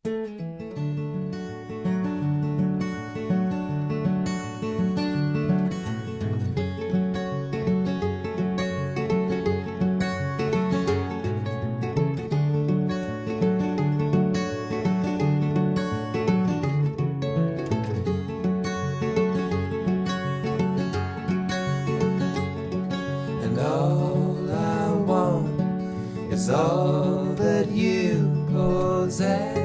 And all I want is all that you possess.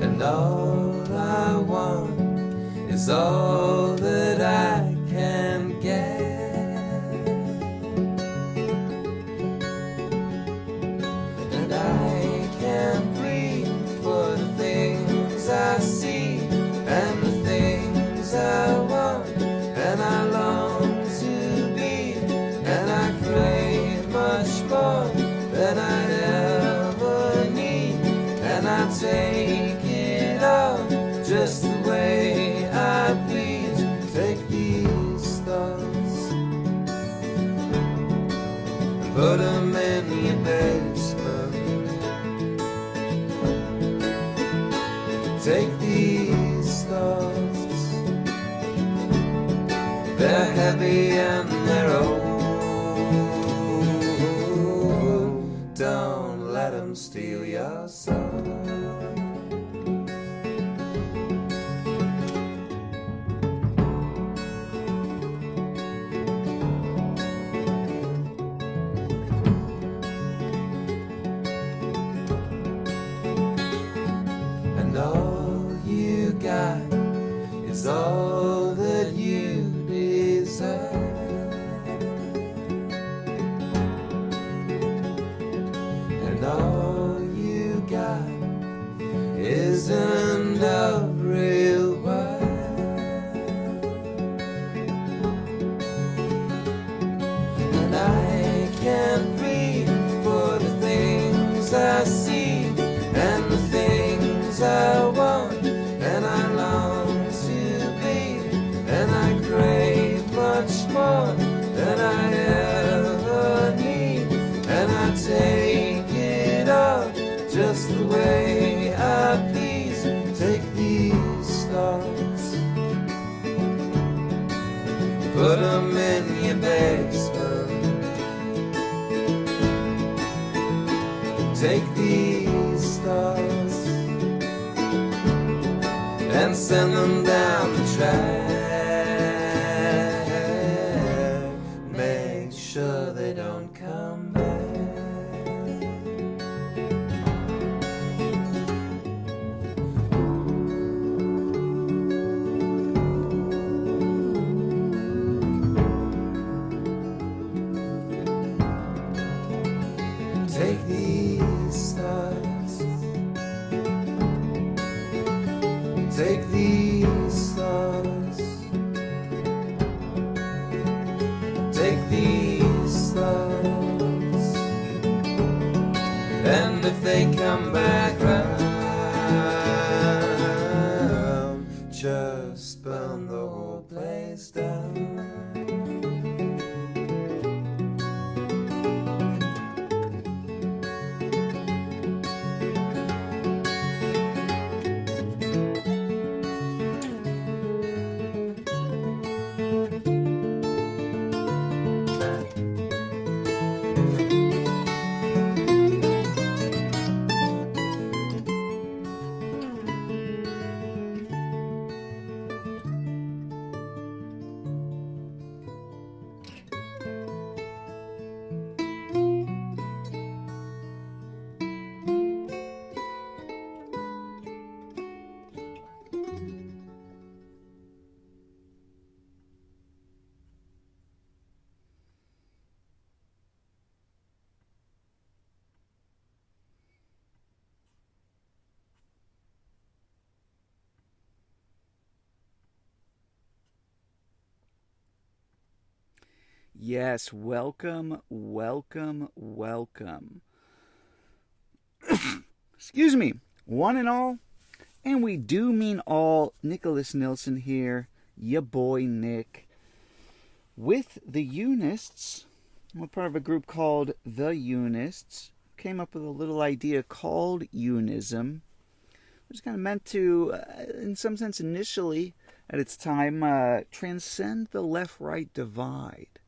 And all I want is all that I can get. And I can't breathe for the things I see and the things I want, and I long to be, and I crave much more than I ever need, and I take it all just the way I please. Take these thoughts and put them in your basement. Take these thoughts, they're heavy and they're old. Don't let them steal your soul. And all you got is all that you deserve. And all you got isn't of real worth. And I can't breathe for the things I see and the things I want, and I long to be, and I crave much more than I ever need, and I take it all just the way I please. Take these thoughts, put them in your basement. Take these thoughts and send them down the track. Make sure they don't come back. Take these thoughts, take these thoughts, take these thoughts, and if they come back round, just burn the whole place down. Yes, welcome, welcome, welcome. Excuse me, one and all, and we do mean all. Nick Nilsson here, ya boy Nick, with the Unists, I'm part of a group called The Unists. Came up with a little idea called Unism, which is kind of meant to, in some sense, initially at its time, transcend the left-right divide.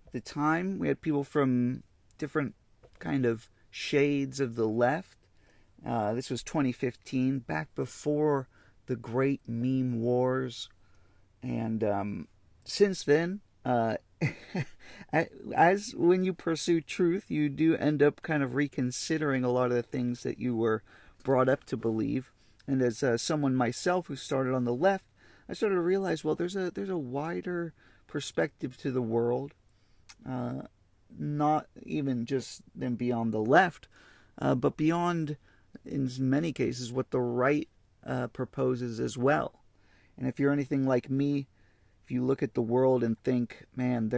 At the time, we had people from different kind of shades of the left. This was 2015, back before the great meme wars. And since then, as when you pursue truth, you do end up kind of reconsidering a lot of the things that you were brought up to believe. And as someone myself who started on the left, I started to realize, well, there's a wider perspective to the world, not even just then beyond the left, but beyond, in many cases, what the right proposes as well. And if you're anything like me, if you look at the world and think, man,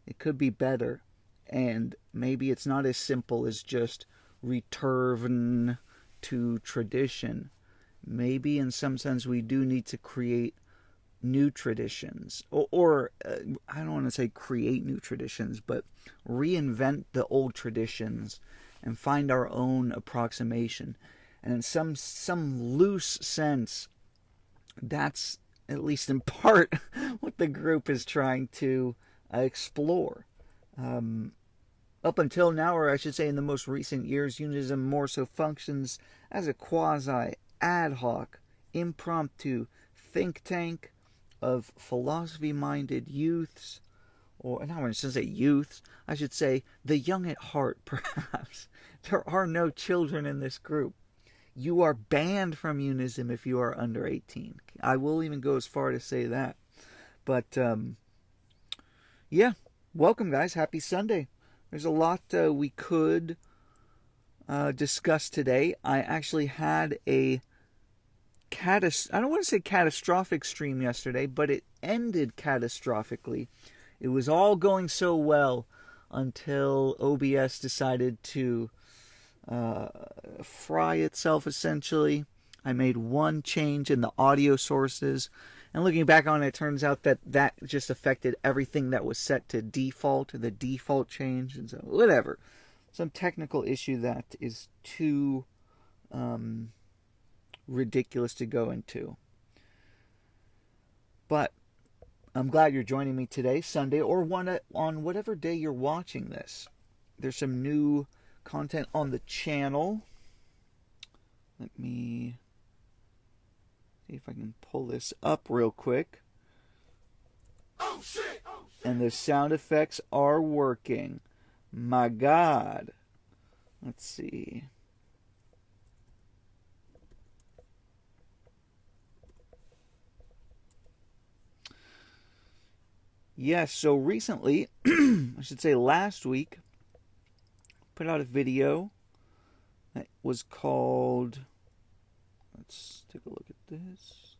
it could be better, and maybe it's not as simple as just return to tradition. Maybe in some sense we do need to create new traditions, or I don't want to say create new traditions, but reinvent the old traditions and find our own approximation. And in some loose sense, that's, at least in part, what the group is trying to explore. Up until now, or I should say in the most recent years, Unism more so functions as a quasi, ad hoc, impromptu think tank of philosophy-minded youths, or not, I shouldn't say youths, I should say the young at heart, perhaps. There are no children in this group. You are banned from Unism if you are under 18. I will even go as far to say that. But, yeah, welcome, guys. Happy Sunday. There's a lot we could discuss today. I actually had I don't want to say catastrophic stream yesterday, but it ended catastrophically. It was all going so well until OBS decided to fry itself, essentially. I made one change in the audio sources, and looking back on it, it turns out that just affected everything that was set to default, the default change, and so whatever. Some technical issue that is too ridiculous to go into. But I'm glad you're joining me today, Sunday, or on whatever day you're watching this. There's some new content on the channel. Let me see if I can pull this up real quick. Oh shit! And the sound effects are working. My God. Let's see. Yes, so recently, I should say last week, put out a video that was called, let's take a look at this.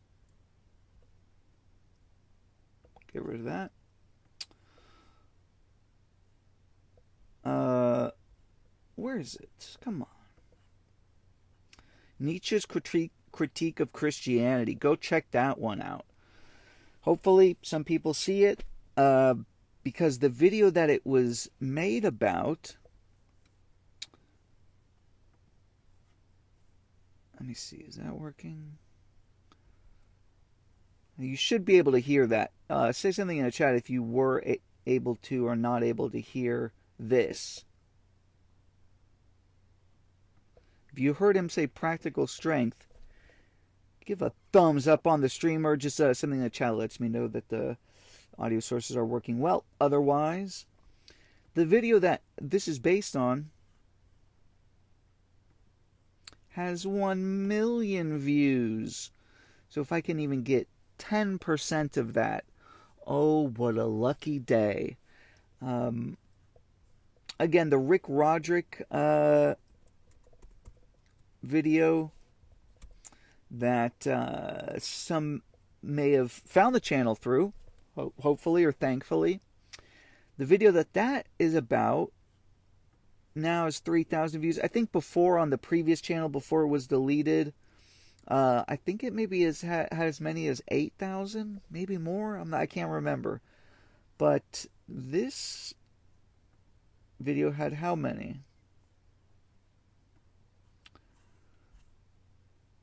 Get rid of that. Where is it? Come on. Nietzsche's critique of Christianity. Go check that one out. Hopefully some people see it, because the video that it was made about, let me see, is that working? You should be able to hear that. Say something in the chat if you were able to or not able to hear this. If you heard him say practical strength, give a thumbs up on the stream, or just something in the chat lets me know that the audio sources are working well. Otherwise, the video that this is based on has 1 million views. So if I can even get 10% of that, oh, what a lucky day. Again, the Rick Roderick video that some may have found the channel through, hopefully or thankfully. The video that is about now is 3,000 views. I think before, on the previous channel, before it was deleted, I think it maybe had as many as 8,000, maybe more. I can't remember. But this video had how many?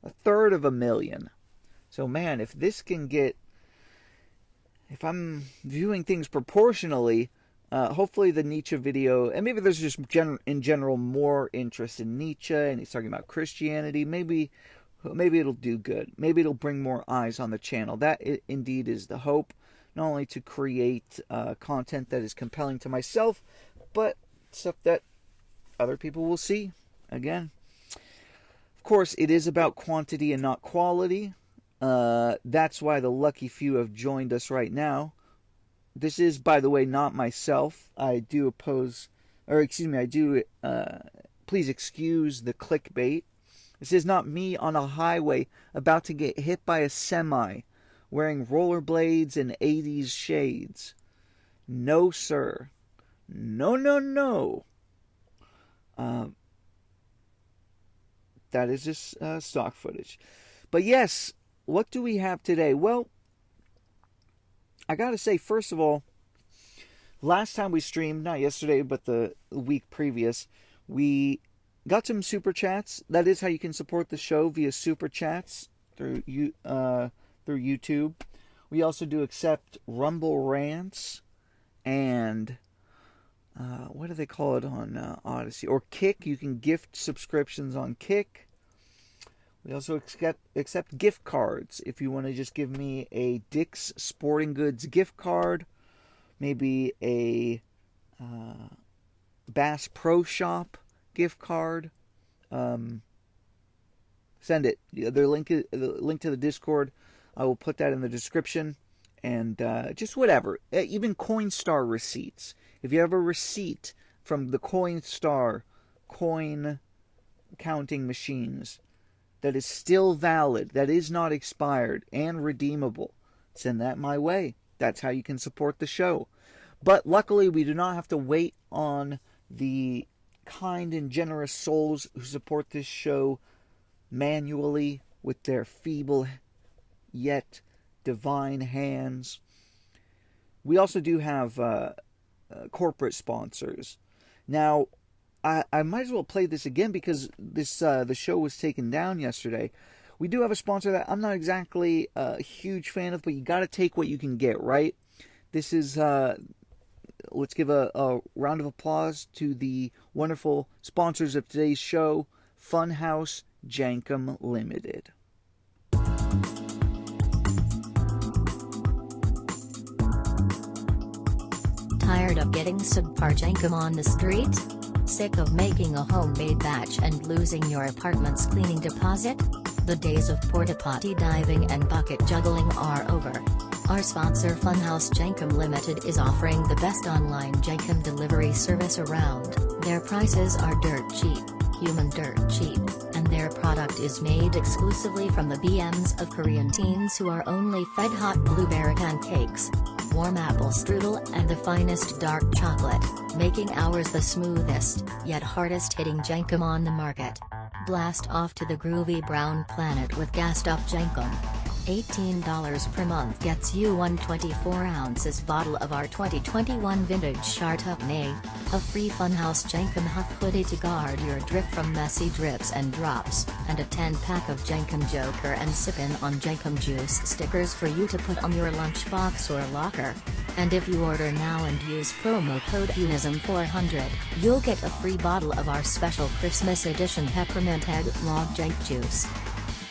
A third of a million. So man, if I'm viewing things proportionally, hopefully the Nietzsche video, and maybe there's just in general more interest in Nietzsche, and he's talking about Christianity. Maybe it'll do good. Maybe it'll bring more eyes on the channel. That indeed is the hope, not only to create content that is compelling to myself, but stuff that other people will see. Again, of course, it is about quantity and not quality. That's why the lucky few have joined us right now. This is, by the way, not myself. I do oppose, or excuse me, please excuse the clickbait. This is not me on a highway about to get hit by a semi wearing rollerblades and 80s shades. No, sir. No, no, no. That is just stock footage. But yes, what do we have today? Well, I gotta say, first of all, last time we streamed, not yesterday, but the week previous, we got some super chats. That is how you can support the show, via super chats through YouTube. We also do accept Rumble rants and what do they call it on Odyssey or Kick? You can gift subscriptions on Kick. We also accept gift cards. If you want to just give me a Dick's Sporting Goods gift card, maybe a Bass Pro Shop gift card, send it. The link to the Discord, I will put that in the description. And just whatever. Even Coinstar receipts. If you have a receipt from the Coinstar coin counting machines that is still valid, that is not expired and redeemable, send that my way. That's how you can support the show. But luckily, we do not have to wait on the kind and generous souls who support this show manually with their feeble yet divine hands. We also do have corporate sponsors. Now, I might as well play this again because the show was taken down yesterday. We do have a sponsor that I'm not exactly a huge fan of, but you got to take what you can get, right? This is, let's give a round of applause to the wonderful sponsors of today's show, Funhouse Jankum Limited. Tired of getting subpar jankum on the street? Sick of making a homemade batch and losing your apartment's cleaning deposit? The days of porta potty diving and bucket juggling are over. Our sponsor Funhouse Jankum Limited is offering the best online jankum delivery service around. Their prices are dirt cheap, human dirt cheap, and their product is made exclusively from the BMs of Korean teens who are only fed hot blueberry pancakes, warm apple strudel and the finest dark chocolate, making ours the smoothest, yet hardest hitting jankum on the market. Blast off to the groovy brown planet with gassed up jankum. $18 per month gets you one 24 ounces bottle of our 2021 vintage Chardonnay, a free Funhouse Jankum Huff hoodie to guard your drip from messy drips and drops, and a 10-pack of Jankum Joker and Sippin' on Jankum Juice stickers for you to put on your lunchbox or locker. And if you order now and use promo code UNISM400, you'll get a free bottle of our special Christmas edition Peppermint Egg Log Jank Juice.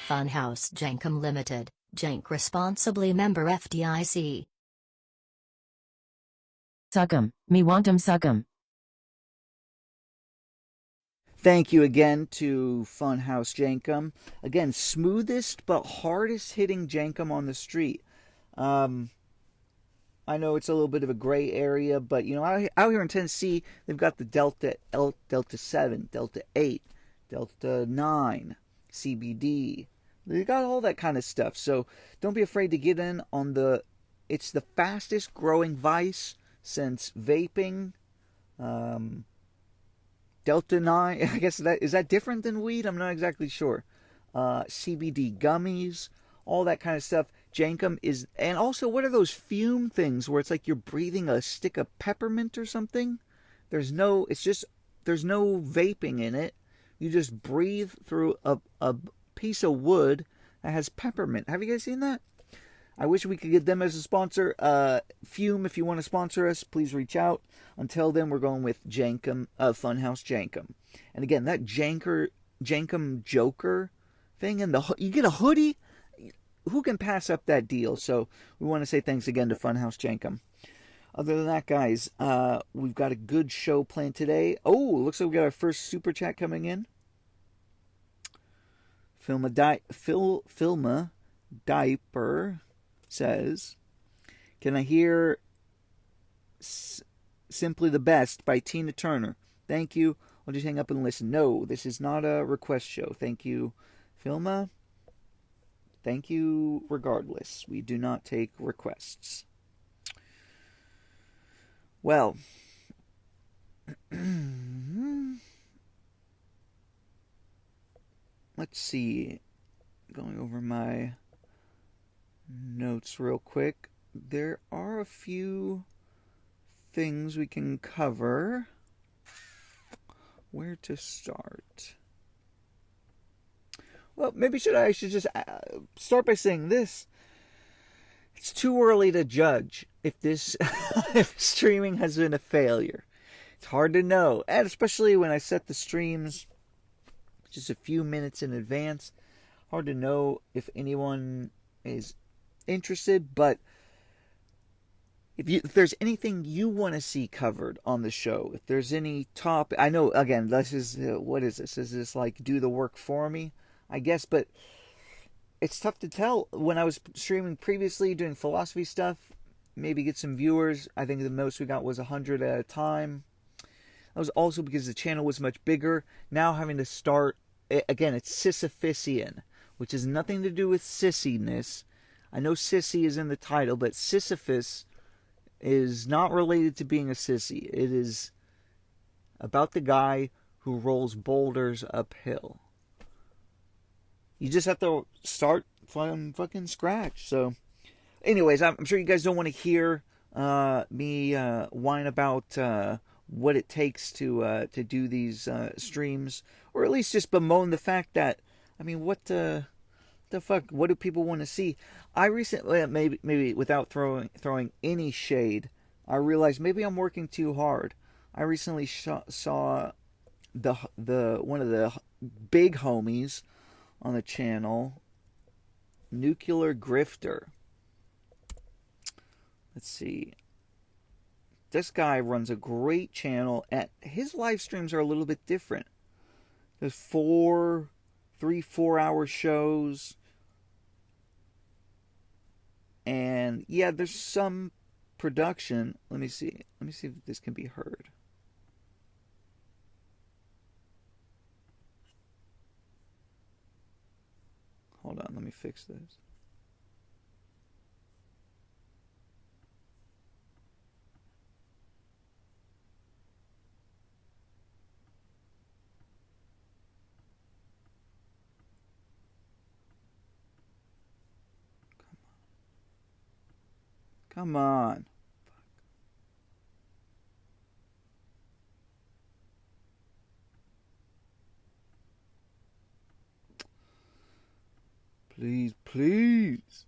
Funhouse Jankum Limited. Jank responsibly, member FDIC. Suck'em, me want 'em suck'em. Thank you again to Funhouse Jankum. Again, smoothest but hardest hitting jankum on the street. I know it's a little bit of a gray area, but you know, out here in Tennessee, they've got the Delta 7, Delta 8, Delta 9, CBD. They got all that kind of stuff, so don't be afraid to get in on it's the fastest growing vice since vaping. Delta 9, I guess is that different than weed? I'm not exactly sure. CBD gummies, all that kind of stuff. Jankum is, and also what are those fume things where it's like you're breathing a stick of peppermint or something? There's no vaping in it. You just breathe through a piece of wood that has peppermint. Have you guys seen that? I wish we could get them as a sponsor. Fume, if you want to sponsor us, please reach out. Until then, we're going with Jankum, Funhouse Jankum. And again, that Jankum Joker thing, and you get a hoodie. Who can pass up that deal? So we want to say thanks again to Funhouse Jankum. Other than that, guys, we've got a good show planned today. Oh, looks like we got our first super chat coming in. Filma Diaper says, "Can I hear Simply the Best by Tina Turner? Thank you. I'll just hang up and listen." No, this is not a request show. Thank you, Filma. Thank you regardless. We do not take requests. Well, let's see. Going over my notes real quick. There are a few things we can cover. Where to start? Well, maybe I should just start by saying this. It's too early to judge if this if streaming has been a failure. It's hard to know, and especially when I set the streams just a few minutes in advance. Hard to know if anyone is interested, but if there's anything you want to see covered on the show, if there's any topic, I know, again, this is, what is this? Is this like do the work for me? I guess, but it's tough to tell. When I was streaming previously, doing philosophy stuff, maybe get some viewers. I think the most we got was 100 at a time. That was also because the channel was much bigger. Now having to start, again, it's Sisyphusian, which has nothing to do with sissiness. I know sissy is in the title, but Sisyphus is not related to being a sissy. It is about the guy who rolls boulders uphill. You just have to start from fucking scratch. So, anyways, I'm sure you guys don't want to hear me whine about what it takes to do these streams, or at least just bemoan the fact that, I mean, what the fuck? What do people want to see? I recently, maybe without throwing any shade, I realized maybe I'm working too hard. I recently saw the one of the big homies on the channel, Nuclear Grifter. Let's see. This guy runs a great channel, and his live streams are a little bit different. There's 4 shows. And yeah, there's some production. Let me see if this can be heard. Hold on, let me fix this. Come on. Please, please.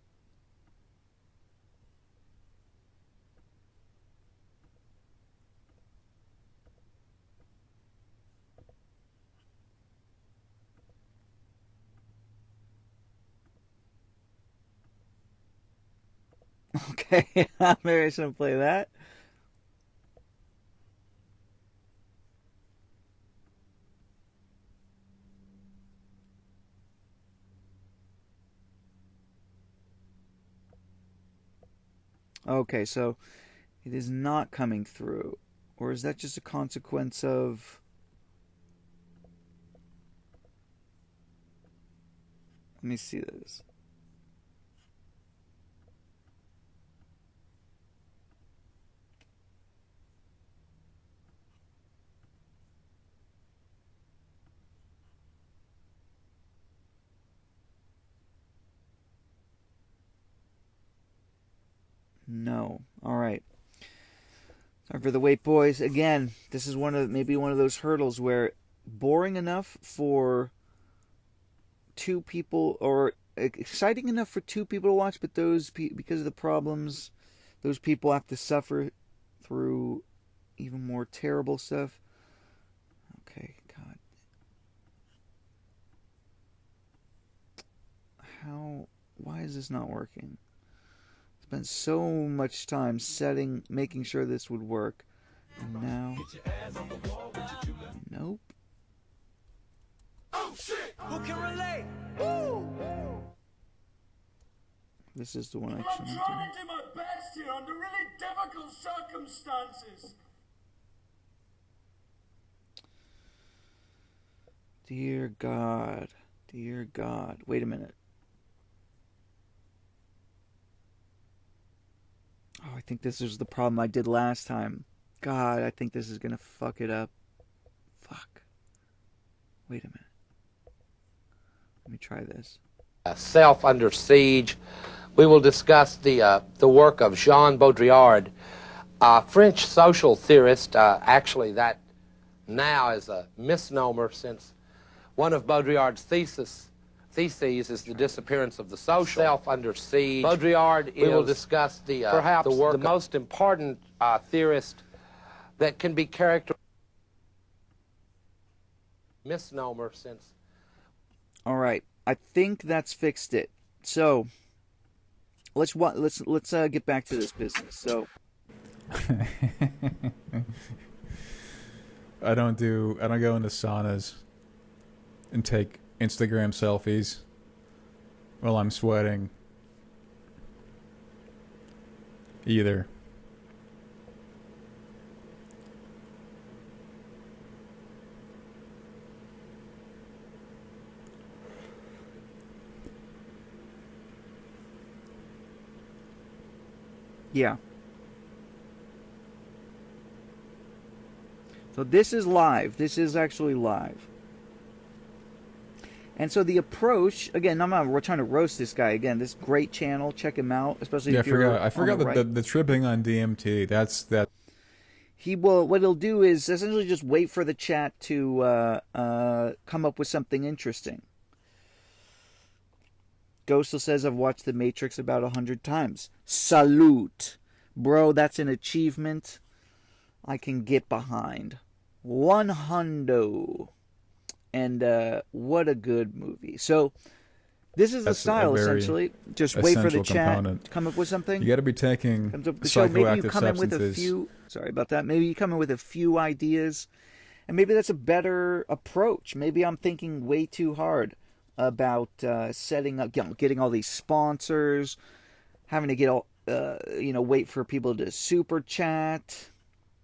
Okay, maybe I shouldn't play that. Okay, so it is not coming through. Or is that just a consequence of... Let me see this. No. All right. Sorry for the wait, boys. Again, this is maybe one of those hurdles where boring enough for two people, or exciting enough for two people to watch, but because of the problems, those people have to suffer through even more terrible stuff. Okay, God. Why is this not working? Spent so much time making sure this would work. And now, nope. Oh shit! Who can relate? Woo! This is the one I I'm should trying to do my best here under really difficult circumstances. Dear God. Dear God. Wait a minute. Oh, I think this is the problem I did last time. God, I think this is going to fuck it up. Fuck. Wait a minute. Let me try this. Self Under Siege. We will discuss the work of Jean Baudrillard, a French social theorist. Actually, that now is a misnomer, since one of Baudrillard's theses is the disappearance of the social. Self Under Siege. Baudrillard we will discuss perhaps the work the most important theorist that can be characterized. Misnomer, since. All right. I think that's fixed it. So let's get back to this business. So I don't go into saunas and take Instagram selfies while I'm sweating either. yeah. So this is live. This is actually live. And so the approach, again, we're trying to roast this guy again. This great channel, check him out, especially if you're I forgot the tripping on DMT. That's that. What he'll do is essentially just wait for the chat to come up with something interesting. Ghostal says, I've watched The Matrix about 100 times. Salute. Bro, that's an achievement I can get behind. 100. And what a good movie. So this is the style, essentially. Just wait for the chat to come up with something. You got to be taking psychoactive substances. Sorry about that. Maybe you come in with a few ideas, and maybe that's a better approach. Maybe I'm thinking way too hard about setting up, getting all these sponsors, having to get wait for people to super chat.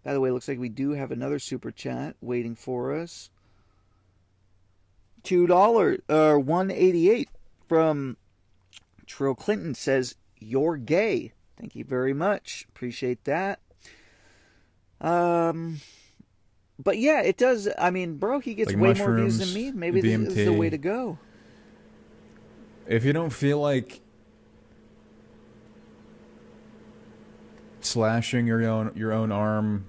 By the way, it looks like we do have another super chat waiting for us. $2 or $1.88 from Trill Clinton says, "You're gay." Thank you very much. Appreciate that. But yeah, it does. I mean, bro, he gets way more views than me. Maybe DMT. This is the way to go. If you don't feel like slashing your own arm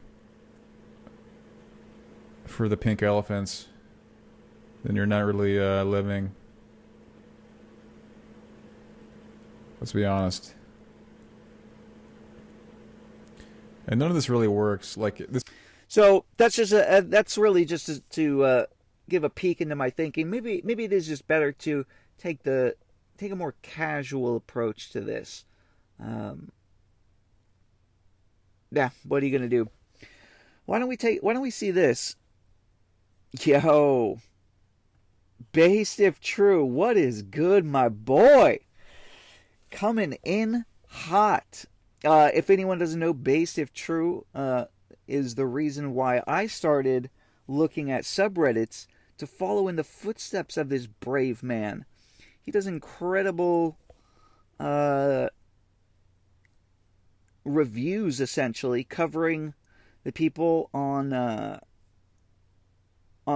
for the pink elephants, then you're not really living. Let's be honest. And none of this really works. Like this. So that's really just to give a peek into my thinking. Maybe it is just better to take a more casual approach to this. Yeah, what are you gonna do? Why don't we see this? Yo, Based If True, what is good, my boy? Coming in hot. If anyone doesn't know, Based If True is the reason why I started looking at subreddits to follow in the footsteps of this brave man. He does incredible reviews, essentially, covering the people on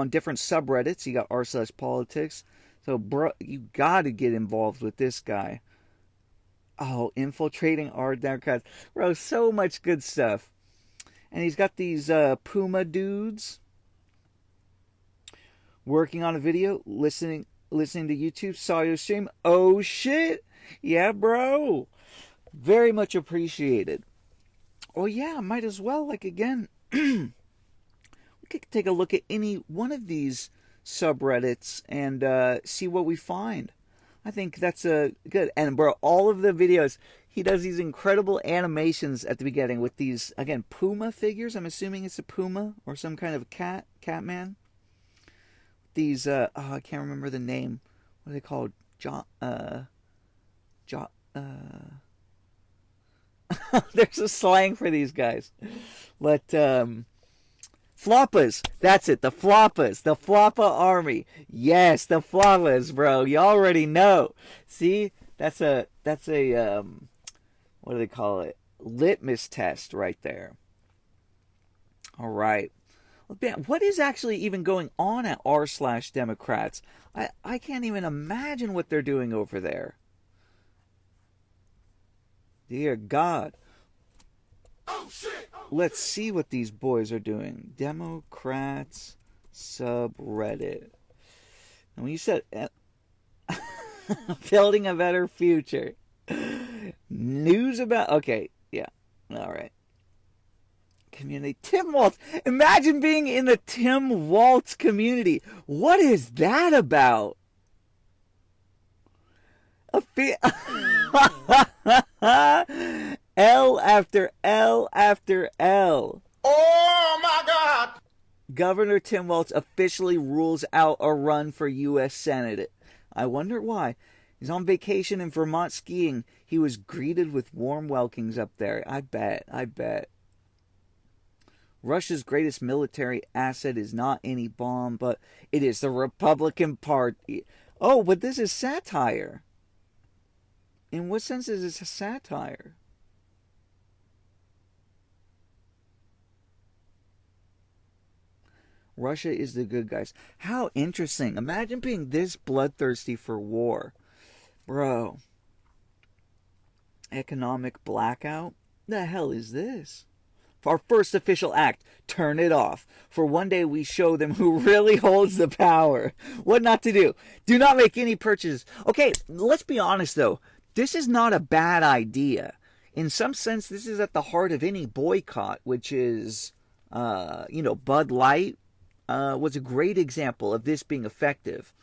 different subreddits. You got r/politics. So, bro, you got to get involved with this guy. Oh, infiltrating our Democrats. Bro, so much good stuff. And he's got these Puma dudes working on a video, listening to YouTube, saw your stream. Oh shit. Yeah, bro. Very much appreciated. Oh yeah, might as well, like, again, we could take a look at any one of these subreddits and see what we find. I think that's a good. And bro, all of the videos, he does these incredible animations at the beginning with these, again, Puma figures. I'm assuming it's a Puma or some kind of cat man. These I can't remember the name. What are they called? There's a slang for these guys. But Floppas. That's it. The Floppas. The Floppa army. Yes, the Floppas, bro. You already know. See? That's a what do they call it? Litmus test right there. All right. What is actually even going on at r/Democrats? I can't even imagine what they're doing over there. Dear God. Oh, shit. Let's see what these boys are doing. Democrats subreddit. And when you said building a better future. News about... Okay, yeah. All right. Community. Tim Waltz. Imagine being in the Tim Waltz community. What is that about? L after L after L. Oh, my God. Governor Tim Waltz officially rules out a run for U.S. Senate. I wonder why. He's on vacation in Vermont skiing. He was greeted with warm welcomes up there. I bet. Russia's greatest military asset is not any bomb, but it is the Republican Party. Oh, but this is satire. In what sense is this a satire? Russia is the good guys. How interesting. Imagine being this bloodthirsty for war. Bro. Economic blackout? The hell is this? Our first official act, turn it off. For one day we show them who really holds the power. What not to do. Do not make any purchases. Okay, let's be honest though. This is not a bad idea. In some sense, this is at the heart of any boycott, which is, Bud Light was a great example of this being effective.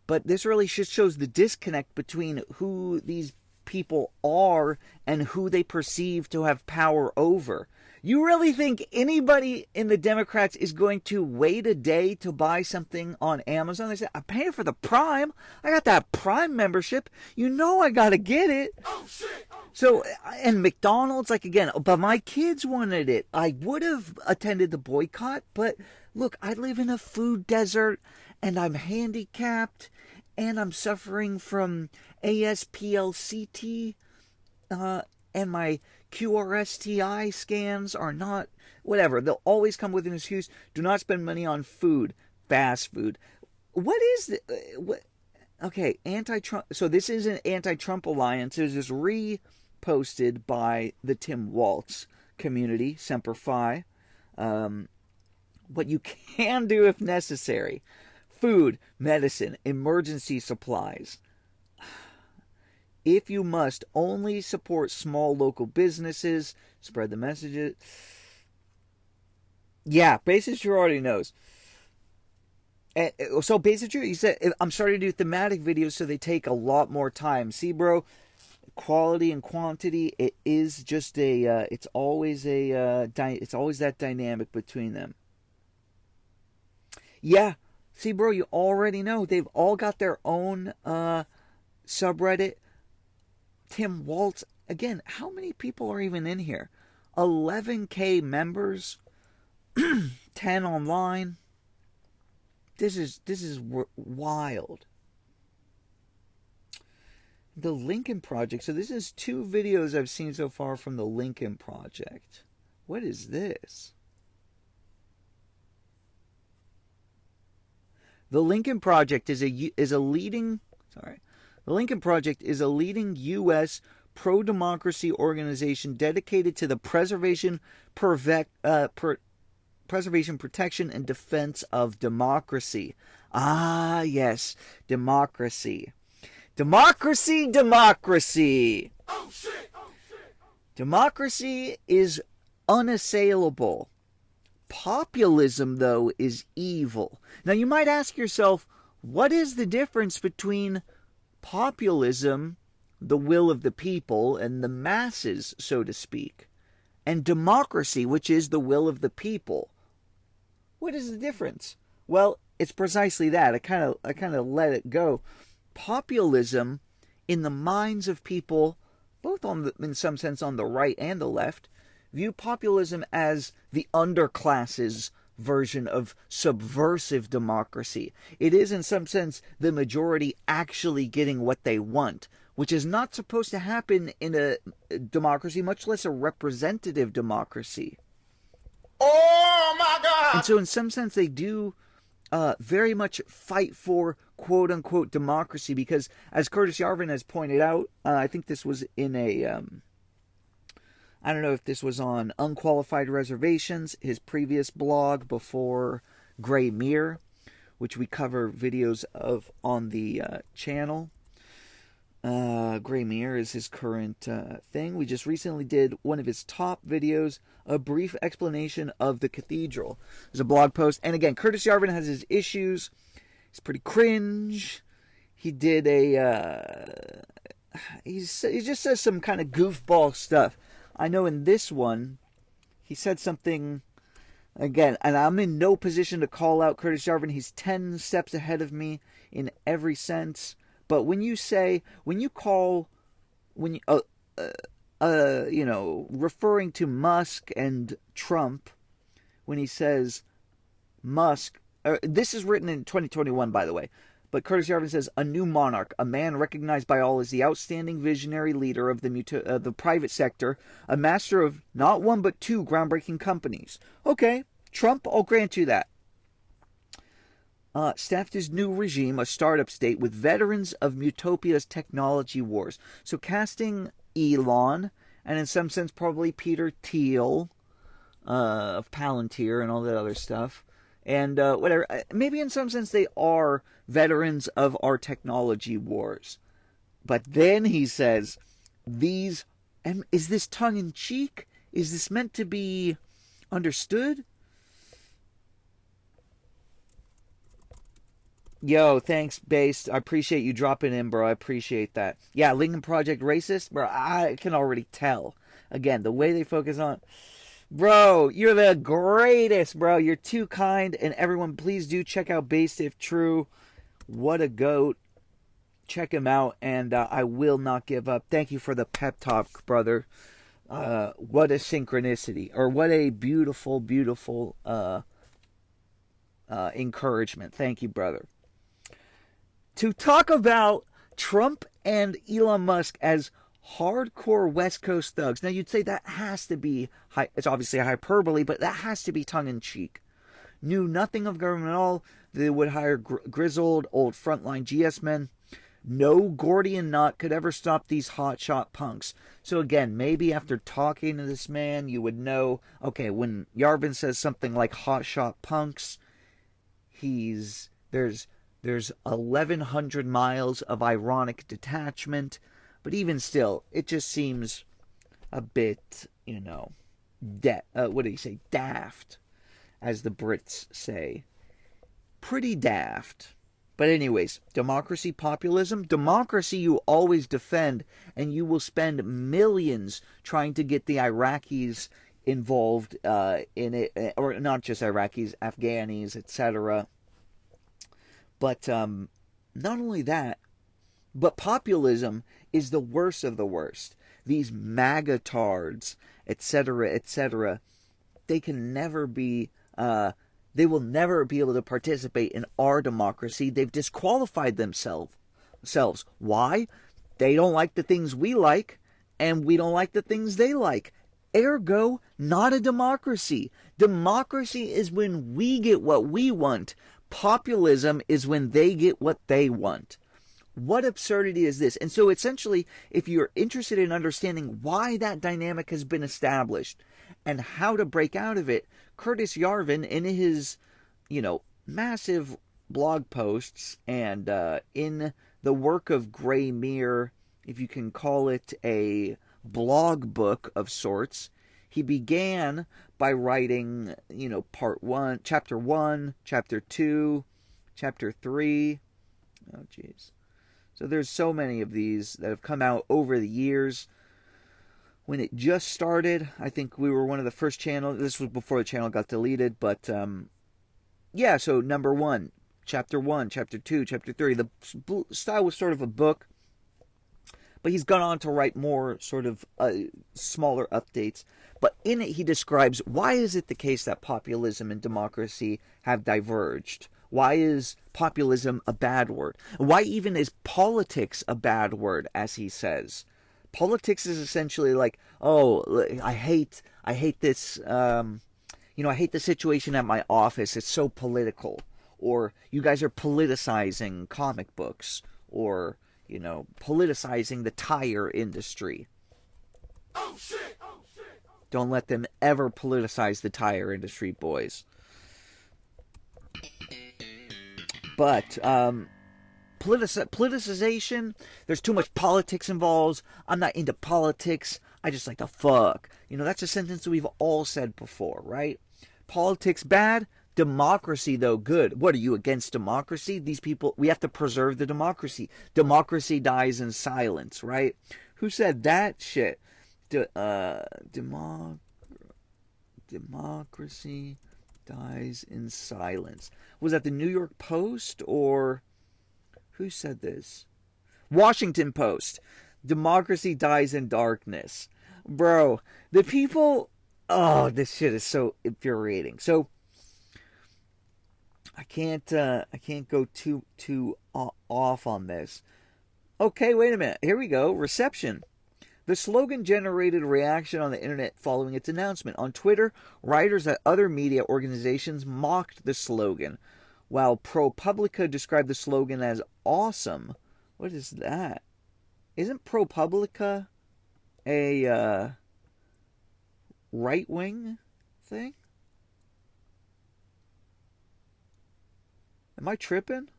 But this really just shows the disconnect between who these people are and who they perceive to have power over. You really think anybody in the Democrats is going to wait a day to buy something on Amazon? They say, I'm paying for the Prime. I got that Prime membership. You know I got to get it. Oh, shit. So, and McDonald's, like, again, but my kids wanted it. I would have attended the boycott, but look, I live in a food desert and I'm handicapped and I'm suffering from ASPLCT, and my QRSTI scans are not, whatever. They'll always come with an excuse. Do not spend money on food, fast food. What is the, okay, anti-Trump. So this is an anti-Trump alliance. It was just reposted by the Tim Waltz community, Semper Fi. What you can do if necessary. Food, medicine, emergency supplies. If you must, only support small local businesses. Spread the messages. Yeah, Basic Drew already knows. And so Basic Drew, he said, I'm starting to do thematic videos so they take a lot more time. See, bro, quality and quantity, it is just it's always that dynamic between them. Yeah, see, bro, you already know. They've all got their own subreddit. Tim Waltz, again, how many people are even in here? 11K members, 10 online. This is wild. The Lincoln Project. So this is 2 videos I've seen so far from the Lincoln Project. What is this? The Lincoln Project is a leading. Sorry. The Lincoln Project is a leading U.S. pro-democracy organization dedicated to the preservation, protection, and defense of democracy. Ah, yes, democracy. Democracy, democracy. Oh shit! Oh shit! Democracy is unassailable. Populism, though, is evil. Now, you might ask yourself, what is the difference between populism, the will of the people, and the masses, so to speak, and democracy, which is the will of the people? What is the difference? Well, it's precisely that. I kind of let it go. Populism, in the minds of people, both in some sense on the right and the left, view populism as the underclass's version of subversive democracy. It is, in some sense, the majority actually getting what they want, which is not supposed to happen in a democracy, much less a representative democracy. Oh my God! And so, in some sense, they do very much fight for quote-unquote democracy because, as Curtis Yarvin has pointed out, I think this was in a... I don't know if this was on Unqualified Reservations, his previous blog before Gray Mirror, which we cover videos of on the channel. Gray Mirror is his current thing. We just recently did one of his top videos, a brief explanation of the cathedral. There's a blog post. And again, Curtis Yarvin has his issues. He's pretty cringe. He did a... he just says some kind of goofball stuff. I know in this one, he said something, again, and I'm in no position to call out Curtis Yarvin. He's 10 steps ahead of me in every sense. But when you referring to Musk and Trump, when he says Musk, this is written in 2021, by the way. But Curtis Yarvin says, a new monarch, a man recognized by all as the outstanding visionary leader of the private sector, a master of not one but two groundbreaking companies. Okay, Trump, I'll grant you that. Staffed his new regime, a startup state, with veterans of Mutopia's technology wars. So casting Elon, and in some sense probably Peter Thiel of Palantir and all that other stuff, and whatever. Maybe in some sense they are veterans of our technology wars. But then he says, is this tongue-in-cheek? Is this meant to be understood? Yo, thanks, Based. I appreciate you dropping in, bro. I appreciate that. Yeah, Lincoln Project racist? Bro, I can already tell. Again, the way they focus on... Bro, you're the greatest, bro. You're too kind. And everyone, please do check out Based If True. What a goat. Check him out. And I will not give up. Thank you for the pep talk, brother. What a synchronicity. Or what a beautiful, beautiful encouragement. Thank you, brother. To talk about Trump and Elon Musk as hardcore West Coast thugs. Now, you'd say that has to be, it's obviously a hyperbole, but that has to be tongue-in-cheek. Knew nothing of government at all. They would hire grizzled, old frontline GS men. No Gordian knot could ever stop these hotshot punks. So again, maybe after talking to this man, you would know, okay, when Yarvin says something like hotshot punks, there's 1,100 miles of ironic detachment, but even still, it just seems a bit, what do you say, daft, as the Brits say. Pretty daft. But anyways, democracy, populism. Democracy you always defend, and you will spend millions trying to get the Iraqis involved in it, or not just Iraqis, Afghanis, etc. But not only that, but populism is the worst of the worst. These MAGA-tards, etc., they can never be... they will never be able to participate in our democracy. They've disqualified themselves. Why? They don't like the things we like, and we don't like the things they like. Ergo, not a democracy. Democracy is when we get what we want. Populism is when they get what they want. What absurdity is this? And so essentially, if you're interested in understanding why that dynamic has been established and how to break out of it, Curtis Yarvin, in his, massive blog posts and in the work of Gray Mere, if you can call it a blog book of sorts, he began by writing, part 1, chapter 1, chapter 2, chapter 3. Oh, jeez. So there's so many of these that have come out over the years. When it just started, I think we were one of the first channels. This was before the channel got deleted, but yeah, so number 1, chapter 1, chapter 2, chapter 3. The style was sort of a book, but he's gone on to write more sort of smaller updates. But in it, he describes why is it the case that populism and democracy have diverged. Why is populism a bad word? Why even is politics a bad word, as he says? Politics is essentially like, oh, I hate this, I hate the situation at my office. It's so political. Or you guys are politicizing comic books. Or, politicizing the tire industry. Oh shit! Don't let them ever politicize the tire industry, boys. But politicization, there's too much politics involved. I'm not into politics. I just like to fuck. That's a sentence we've all said before, right? Politics bad. Democracy, though, good. What, are you against democracy? These people, we have to preserve the democracy. Democracy dies in silence, right? Who said that shit? Democracy dies in silence. Was that the New York Post or who said this? Washington Post. Democracy dies in darkness. Bro, the people, this shit is so infuriating. So I can't go too off on this. Okay, wait a minute. Here we go. Reception. The slogan generated reaction on the internet following its announcement. On Twitter, writers at other media organizations mocked the slogan, while ProPublica described the slogan as awesome. What is that? Isn't ProPublica a right-wing thing? Am I tripping?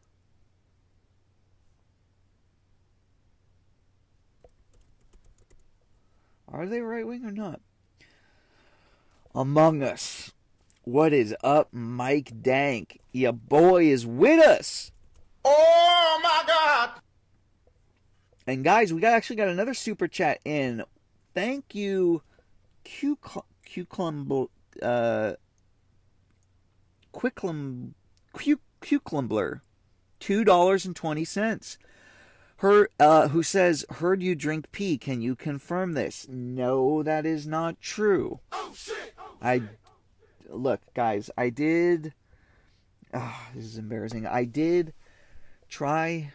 Are they right-wing or not? Among Us. What is up, Mike Dank? Ya boy is with us. Oh my God! And guys, we actually got another super chat in. Thank you, Cuclumbler. $2.20. Who says, heard you drink pee. Can you confirm this? No, that is not true. Oh shit! Look, guys, I did. This is embarrassing. I did try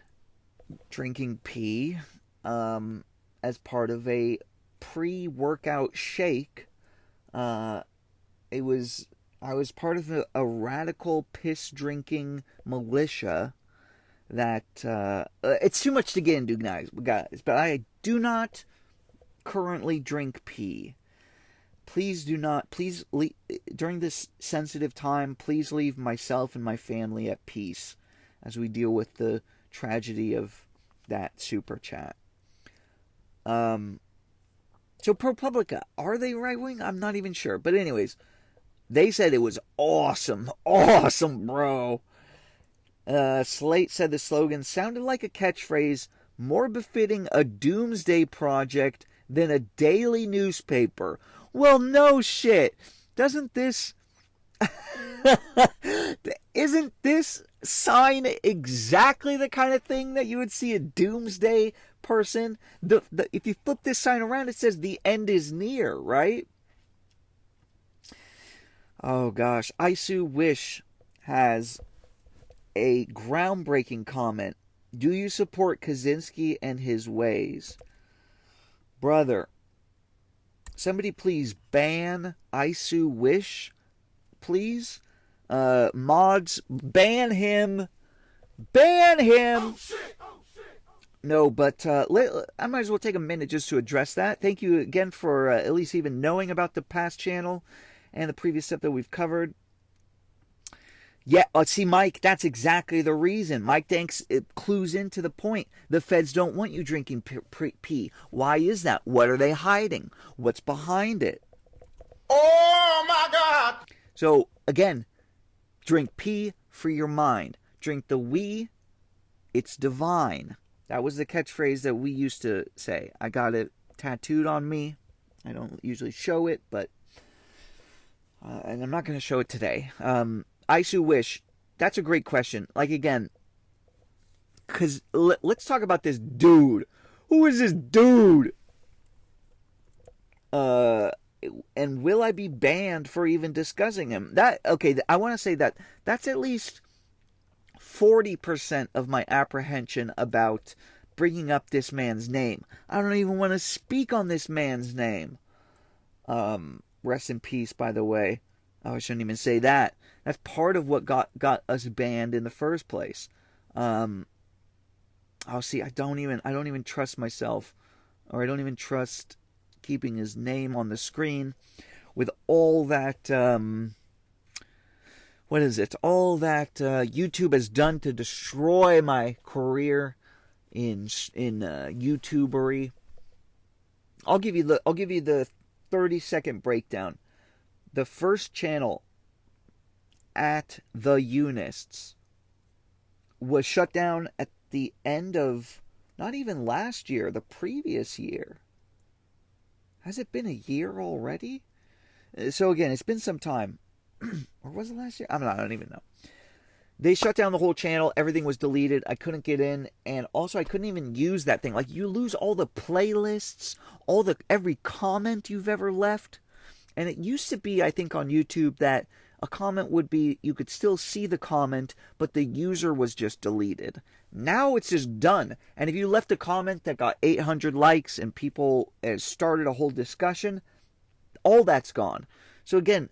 drinking pee as part of a pre-workout shake. I was part of a radical piss-drinking militia that it's too much to get into, guys. But I do not currently drink pee. Please do not. Please, during this sensitive time, please leave myself and my family at peace as we deal with the tragedy of that super chat. So ProPublica, are they right wing? I'm not even sure. But anyways, they said it was awesome, bro. Slate said the slogan sounded like a catchphrase more befitting a doomsday project than a daily newspaper. Well, no shit. Doesn't this... Isn't this sign exactly the kind of thing that you would see a doomsday person? If you flip this sign around, it says the end is near, right? Oh, gosh. Isu Wish has a groundbreaking comment. Do you support Kaczynski and his ways? Brother, somebody please ban Isu Wish, please. Mods, ban him. Ban him. Oh shit! No, but I might as well take a minute just to address that. Thank you again for at least even knowing about the past channel and the previous stuff that we've covered. Yeah, see, Mike, that's exactly the reason. Mike Danks, it clues into the point. The feds don't want you drinking pee. Why is that? What are they hiding? What's behind it? Oh my God! So, again, drink pee, free your mind. Drink the wee, it's divine. That was the catchphrase that we used to say. I got it tattooed on me. I don't usually show it, but... and I'm not going to show it today. Isu Wish, that's a great question. Like, again, because let's talk about this dude. Who is this dude? And will I be banned for even discussing him? Okay, I want to say that's at least 40% of my apprehension about bringing up this man's name. I don't even want to speak on this man's name. Rest in peace, by the way. Oh, I shouldn't even say that. That's part of what got us banned in the first place. Oh, see, I don't even trust myself, or I don't even trust keeping his name on the screen with all that. What is it? All that YouTube has done to destroy my career in YouTubery. I'll give you the 30-second breakdown. The first channel, at the Unists, was shut down at the end of not even last year, the previous year. Has it been a year already? So again, it's been some time. Or was it last year? I don't even know. They shut down the whole channel. Everything was deleted. I couldn't get in. And also, I couldn't even use that thing. Like, you lose all the playlists, every comment you've ever left. And it used to be, I think, on YouTube that a comment would be, you could still see the comment, but the user was just deleted. Now it's just done. And if you left a comment that got 800 likes and people started a whole discussion, all that's gone. So again,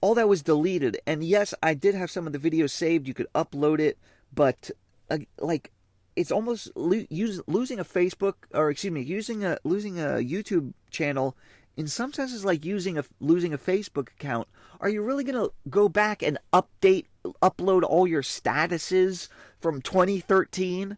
all that was deleted. And yes, I did have some of the videos saved. You could upload it, but like, it's almost losing a Facebook, or excuse me, losing a YouTube channel. In some senses, like losing a Facebook account. Are you really going to go back and upload all your statuses from 2013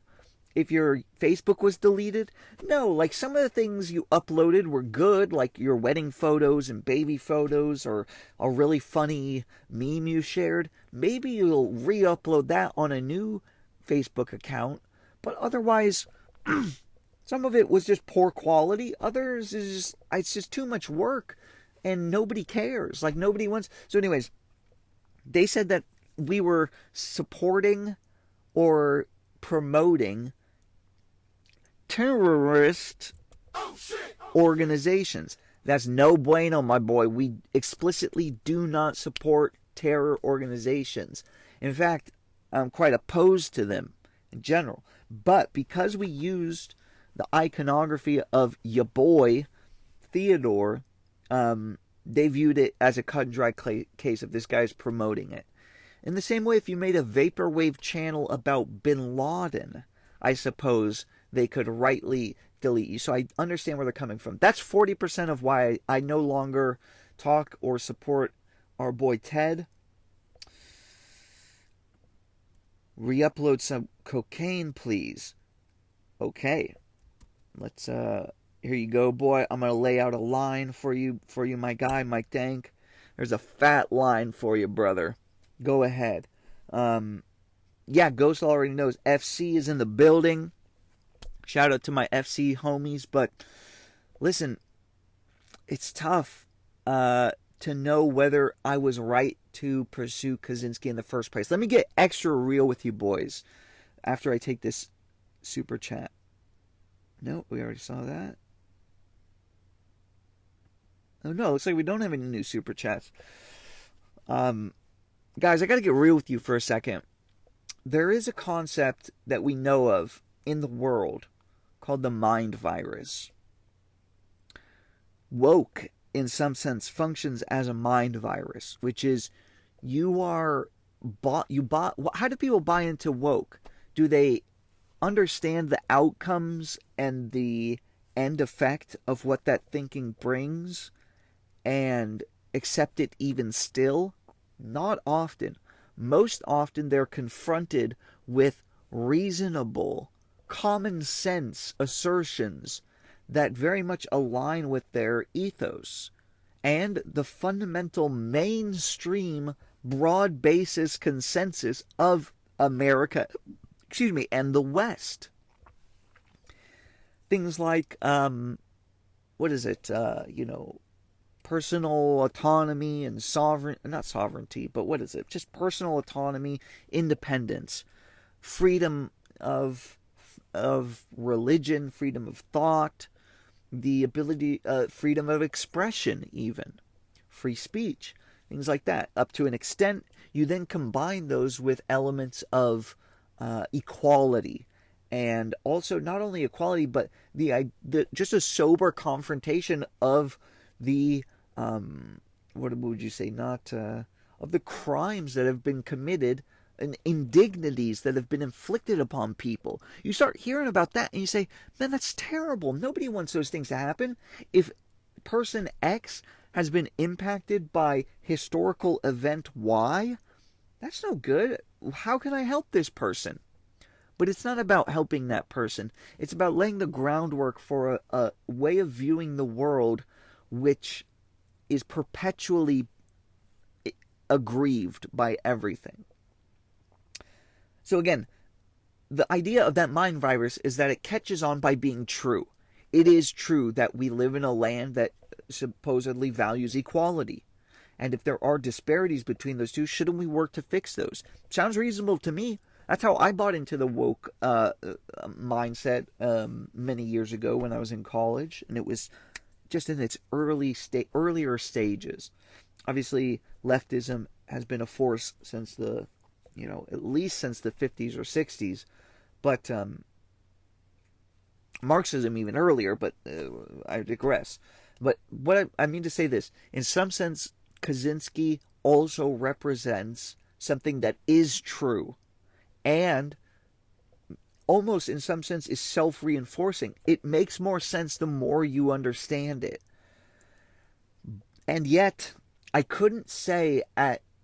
if your Facebook was deleted? No, like some of the things you uploaded were good, like your wedding photos and baby photos, or a really funny meme you shared. Maybe you'll re-upload that on a new Facebook account, but otherwise... Some of it was just poor quality. Others it's just too much work, and nobody cares. Like, nobody wants. So anyways, they said that we were supporting or promoting terrorist organizations. That's no bueno, my boy. We explicitly do not support terror organizations. In fact, I'm quite opposed to them in general. But because we used the iconography of ya boy, Theodore, they viewed it as a cut and dry case of this guy's promoting it. In the same way, if you made a vaporwave channel about Bin Laden, I suppose they could rightly delete you. So I understand where they're coming from. That's 40% of why I no longer talk or support our boy Ted. Re-upload some cocaine, please. Okay. Let's, here you go, boy. I'm going to lay out a line for you, my guy, Mike Dank. There's a fat line for you, brother. Go ahead. Yeah, Ghost already knows. FC is in the building. Shout out to my FC homies. But, listen, it's tough to know whether I was right to pursue Kaczynski in the first place. Let me get extra real with you boys after I take this super chat. Nope, we already saw that. Oh no, looks like we don't have any new super chats. Guys, I gotta get real with you for a second. There is a concept that we know of in the world called the mind virus. Woke, in some sense, functions as a mind virus, which is how do people buy into woke? Do they understand the outcomes and the end effect of what that thinking brings and accept it even still? Not often. Most often they're confronted with reasonable, common sense assertions that very much align with their ethos and the fundamental mainstream broad basis consensus of America, and the West. Things like, personal autonomy and not sovereignty, but what is it? Just personal autonomy, independence, freedom of religion, freedom of thought, the ability, freedom of expression, even free speech, things like that. Up to an extent, you then combine those with elements of equality, and also not only equality, but the just a sober confrontation of the what would you say? Not of the crimes that have been committed and indignities that have been inflicted upon people. You start hearing about that and you say, man, that's terrible. Nobody wants those things to happen. If person X has been impacted by historical event Y, that's no good. How can I help this person? But it's not about helping that person. It's about laying the groundwork for a way of viewing the world which is perpetually aggrieved by everything. So again, the idea of that mind virus is that it catches on by being true. It is true that we live in a land that supposedly values equality. And if there are disparities between those two, shouldn't we work to fix those? Sounds reasonable to me. That's how I bought into the woke mindset many years ago when I was in college. And it was just in its earlier stages. Obviously, leftism has been a force since at least since the 50s or 60s, but Marxism even earlier, but I digress. But what I mean to say this, in some sense, Kaczynski also represents something that is true and almost in some sense is self-reinforcing. It makes more sense the more you understand it. And yet, I couldn't say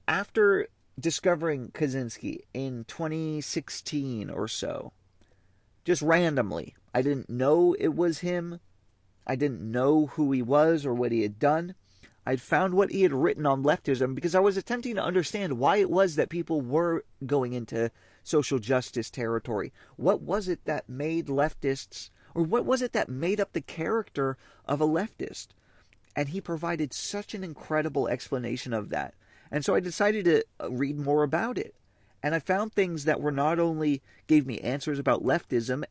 after discovering Kaczynski in 2016 or so, just randomly, I didn't know it was him. I didn't know who he was or what he had done. I'd found what he had written on leftism because I was attempting to understand why it was that people were going into social justice territory. What was it that made leftists, or what was it that made up the character of a leftist? And he provided such an incredible explanation of that. And so I decided to read more about it. And I found things that were not only gave me answers about leftism,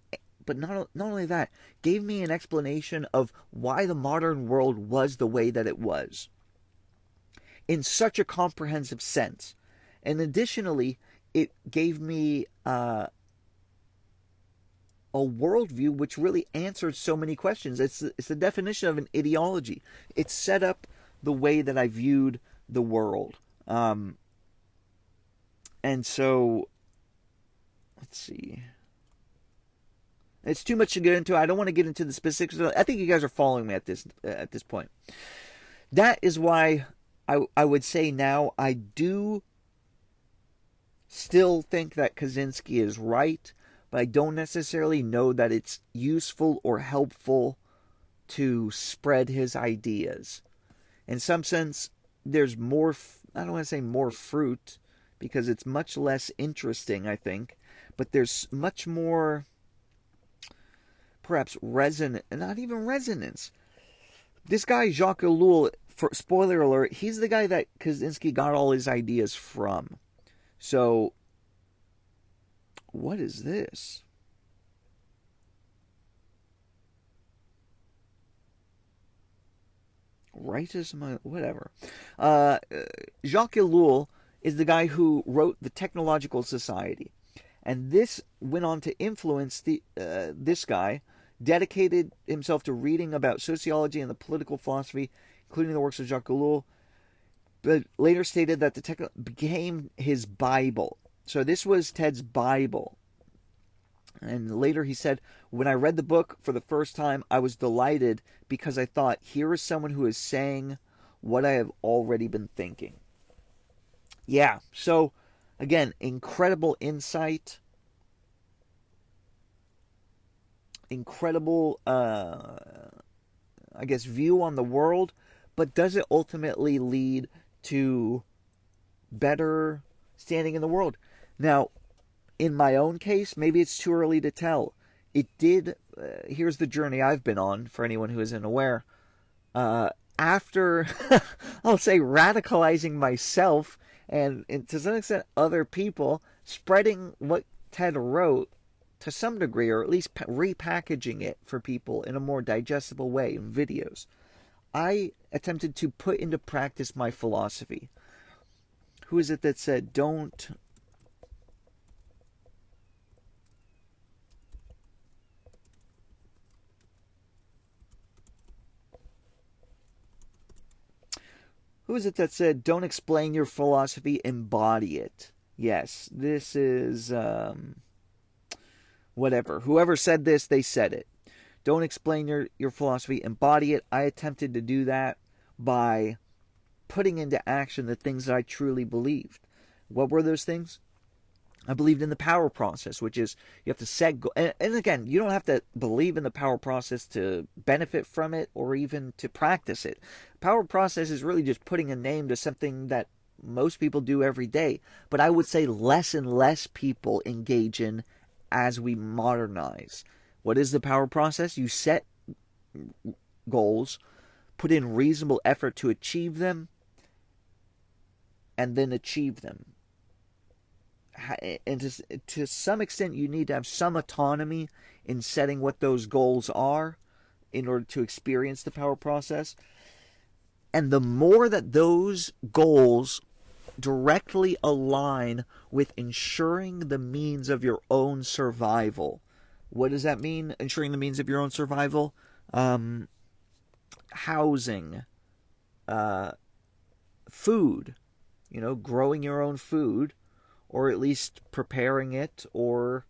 but not only that, gave me an explanation of why the modern world was the way that it was. In such a comprehensive sense. And additionally, it gave me a worldview which really answered so many questions. It's the definition of an ideology. It set up the way that I viewed the world. And so, let's see. It's too much to get into. I don't want to get into the specifics. I think you guys are following me at this point. That is why I would say now I do still think that Kaczynski is right, but I don't necessarily know that it's useful or helpful to spread his ideas. In some sense, there's more, I don't want to say more fruit, because it's much less interesting, I think, but there's much more, perhaps not even resonance. This guy, Jacques Ellul, for spoiler alert, he's the guy that Kaczynski got all his ideas from. So, what is this? Rightism, whatever. Jacques Ellul is the guy who wrote The Technological Society. And this went on to influence this guy, dedicated himself to reading about sociology and the political philosophy, including the works of Jacques Ellul, but later stated that the became his Bible. So this was Ted's Bible. And later he said, when I read the book for the first time, I was delighted because I thought, here is someone who is saying what I have already been thinking. Yeah, so again, incredible insight, incredible, I guess, view on the world, but does it ultimately lead to better standing in the world? Now, in my own case, maybe it's too early to tell. It did, here's the journey I've been on, for anyone who isn't aware. After, I'll say, radicalizing myself, and to some extent other people, spreading what Ted wrote to some degree, or at least repackaging it for people in a more digestible way in videos, I attempted to put into practice my philosophy. Who is it that said, don't... Who is it that said, don't explain your philosophy, embody it? Yes, this is, whatever. Whoever said this, they said it. Don't explain your philosophy, embody it. I attempted to do that by putting into action the things that I truly believed. What were those things? I believed in the power process, which is you have to set goals. And again, you don't have to believe in the power process to benefit from it or even to practice it. Power process is really just putting a name to something that most people do every day. But I would say less and less people engage in as we modernize. What is the power process? You set goals, put in reasonable effort to achieve them, and then achieve them. And to some extent, you need to have some autonomy in setting what those goals are in order to experience the power process. And the more that those goals directly align with ensuring the means of your own survival. What does that mean, ensuring the means of your own survival? Housing, food, growing your own food, or at least preparing it or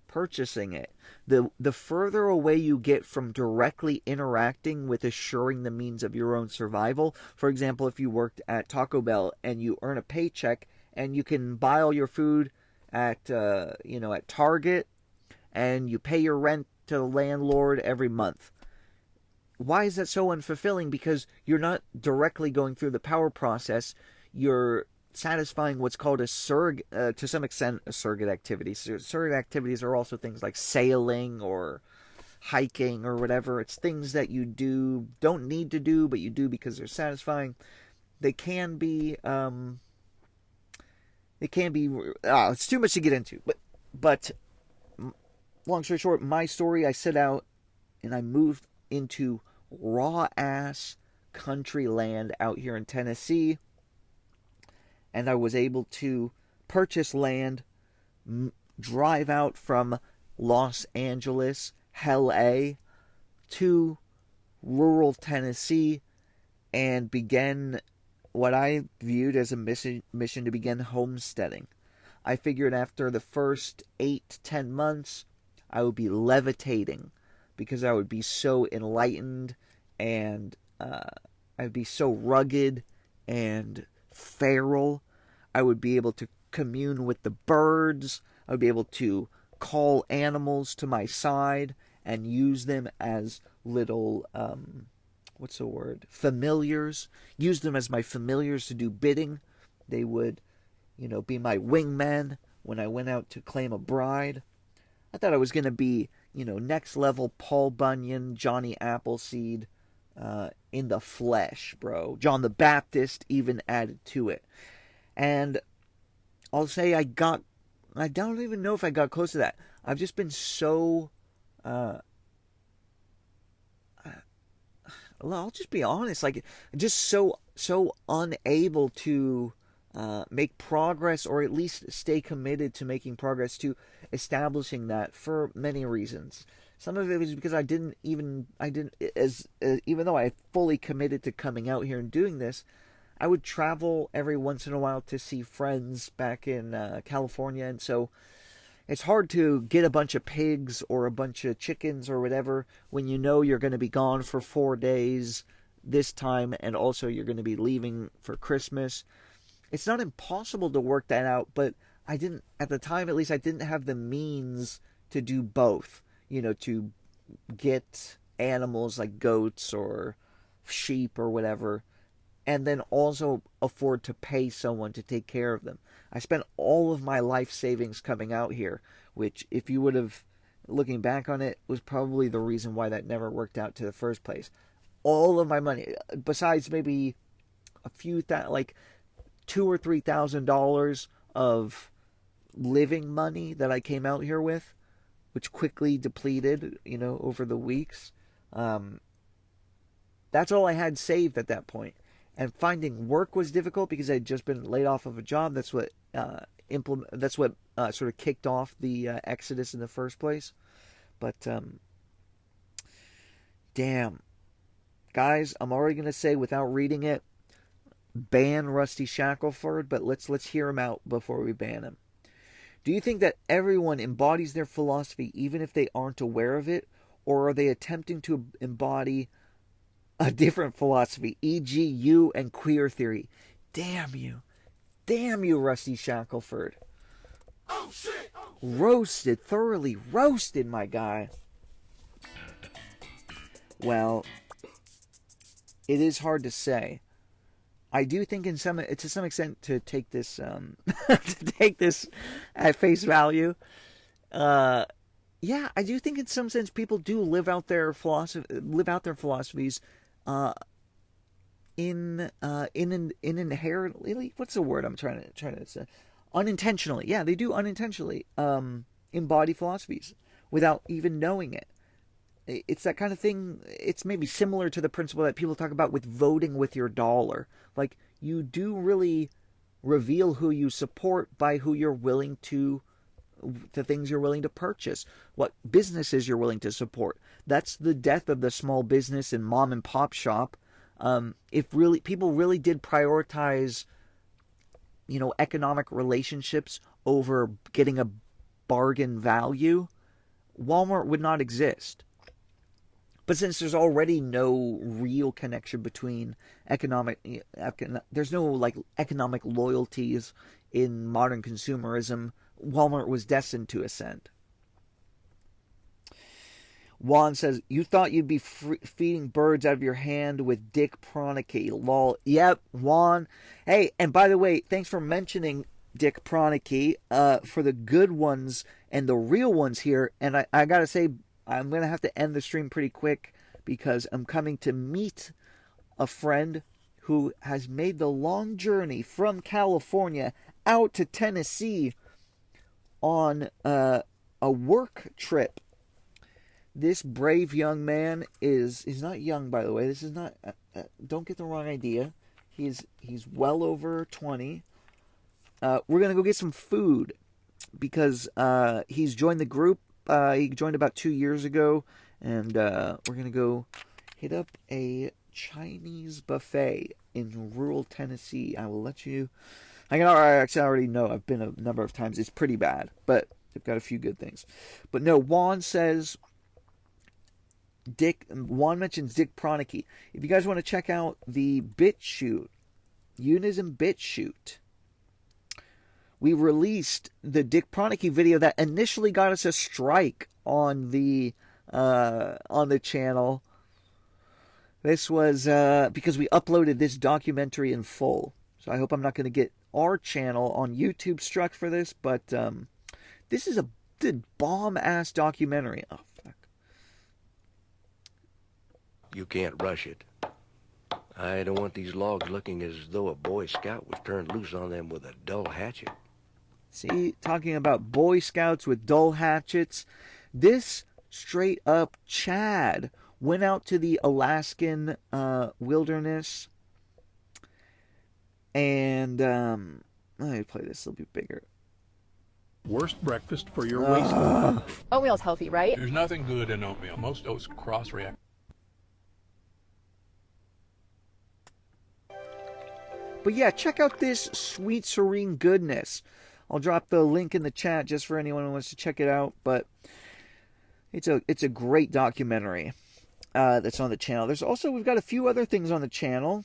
purchasing it. The further away you get from directly interacting with assuring the means of your own survival, for example, if you worked at Taco Bell and you earn a paycheck and you can buy all your food at at Target and you pay your rent to the landlord every month. Why is that so unfulfilling? Because you're not directly going through the power process. You're satisfying what's called to some extent, a surrogate activity. So surrogate activities are also things like sailing or hiking or whatever. It's things that you don't need to do, but you do because they're satisfying. They can be, it's too much to get into. But long story short, my story, I set out and I moved into raw-ass country land out here in Tennessee. And I was able to purchase land, drive out from Los Angeles, LA, to rural Tennessee, and begin what I viewed as a mission to begin homesteading. I figured after the first 8 to 10 months, I would be levitating because I would be so enlightened and I'd be so rugged and feral. I would be able to commune with the birds. I would be able to call animals to my side and use them as little, familiars. Use them as my familiars to do bidding. They would, be my wingmen when I went out to claim a bride. I thought I was going to be, next level Paul Bunyan, Johnny Appleseed, in the flesh, bro. John the Baptist even added to it. And I'll say I don't even know if I got close to that. I've just been so, I'll just be honest, just so unable to make progress, or at least stay committed to making progress to establishing that for many reasons. Some of it was because even though I fully committed to coming out here and doing this, I would travel every once in a while to see friends back in California, and so it's hard to get a bunch of pigs or a bunch of chickens or whatever when you know you're going to be gone for 4 days this time, and also you're going to be leaving for Christmas. It's not impossible to work that out, but I didn't, at the time at least, I didn't have the means to do both. To get animals like goats or sheep or whatever, and then also afford to pay someone to take care of them. I spent all of my life savings coming out here, which, if you would have, looking back on it, was probably the reason why that never worked out to the first place. All of my money, besides maybe a few, like $2,000 or $3,000 of living money that I came out here with, which quickly depleted, over the weeks. That's all I had saved at that point. And finding work was difficult because I had just been laid off of a job. That's what sort of kicked off the exodus in the first place. But damn, guys, I'm already gonna say without reading it, ban Rusty Shackelford. But let's hear him out before we ban him. Do you think that everyone embodies their philosophy even if they aren't aware of it? Or are they attempting to embody a different philosophy, e.g. you and queer theory? Damn you, Rusty Shackelford. Oh shit! Roasted, thoroughly roasted, my guy. Well, it is hard to say. I do think to some extent, to take this at face value, yeah, I do think in some sense people do live out their philosophies in inherently, what's the word I'm trying to say, unintentionally. Yeah, they do unintentionally embody philosophies without even knowing it. It's that kind of thing. It's maybe similar to the principle that people talk about with voting with your dollar. Like, you do really reveal who you support by who you're willing to, the things you're willing to purchase, what businesses you're willing to support. That's the death of the small business and mom and pop shop. If really people really did prioritize, economic relationships over getting a bargain value, Walmart would not exist. But since there's already no real connection between there's no economic loyalties in modern consumerism, Walmart was destined to ascend. Juan says, you thought you'd be feeding birds out of your hand with Dick Pronicke. Lol. Yep, Juan. Hey, and by the way, thanks for mentioning Dick Pronicke. For the good ones and the real ones here, and I gotta say, I'm going to have to end the stream pretty quick because I'm coming to meet a friend who has made the long journey from California out to Tennessee on a work trip. This brave young man he's not young, by the way. This is not, don't get the wrong idea. He's well over 20. We're going to go get some food because he's joined the group. He joined about 2 years ago, and we're going to go hit up a Chinese buffet in rural Tennessee. I will let you... I already know. I've been a number of times. It's pretty bad, but they've got a few good things. But no, Juan says... Juan mentions Dick Pronicke. If you guys want to check out the BitChute, Unism BitChute, we released the Dick Pronicke video that initially got us a strike on the channel. This was because we uploaded this documentary in full. So I hope I'm not going to get our channel on YouTube struck for this, but this is a bomb-ass documentary. Oh, fuck. You can't rush it. I don't want these logs looking as though a Boy Scout was turned loose on them with a dull hatchet. See, talking about Boy Scouts with dull hatchets. This straight up Chad went out to the Alaskan wilderness. And let me play this, it'll be bigger. Worst breakfast for your waistline. Oatmeal's healthy, right? There's nothing good in oatmeal. Most oats cross-react. But yeah, check out this sweet, serene goodness. I'll drop the link in the chat just for anyone who wants to check it out. But it's a great documentary that's on the channel. We've got a few other things on the channel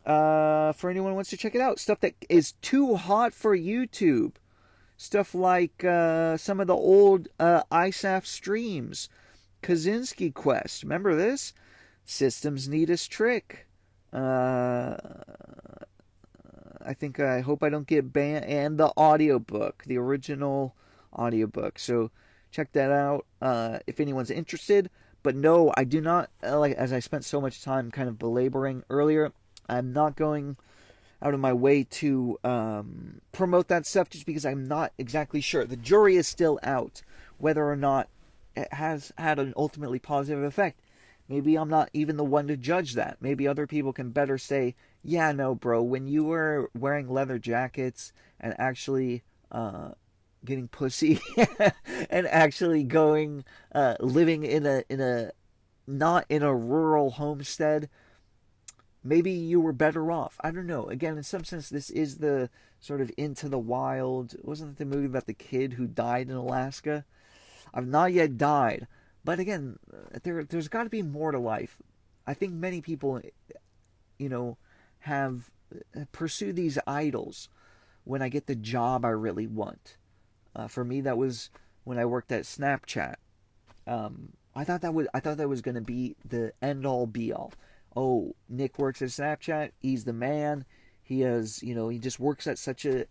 for anyone who wants to check it out. Stuff that is too hot for YouTube. Stuff like some of the old ISAF streams. Kaczynski Quest. Remember this? Systems Neatest Trick. I hope I don't get banned. And the audiobook. The original audiobook. So check that out if anyone's interested. But no, I do not, as I spent so much time kind of belaboring earlier, I'm not going out of my way to promote that stuff just because I'm not exactly sure. The jury is still out whether or not it has had an ultimately positive effect. Maybe I'm not even the one to judge that. Maybe other people can better say, yeah, no, bro, when you were wearing leather jackets and actually getting pussy and actually going living in a not in a rural homestead, maybe you were better off. I don't know. Again, in some sense, this is the sort of Into the Wild. Wasn't it the movie about the kid who died in Alaska? I've not yet died. But again, there's got to be more to life. I think many people, have pursued these idols when I get the job I really want. For me, that was when I worked at Snapchat. I thought that was going to be the end all be all. Oh, Nick works at Snapchat. He's the man. He has, he just works at such a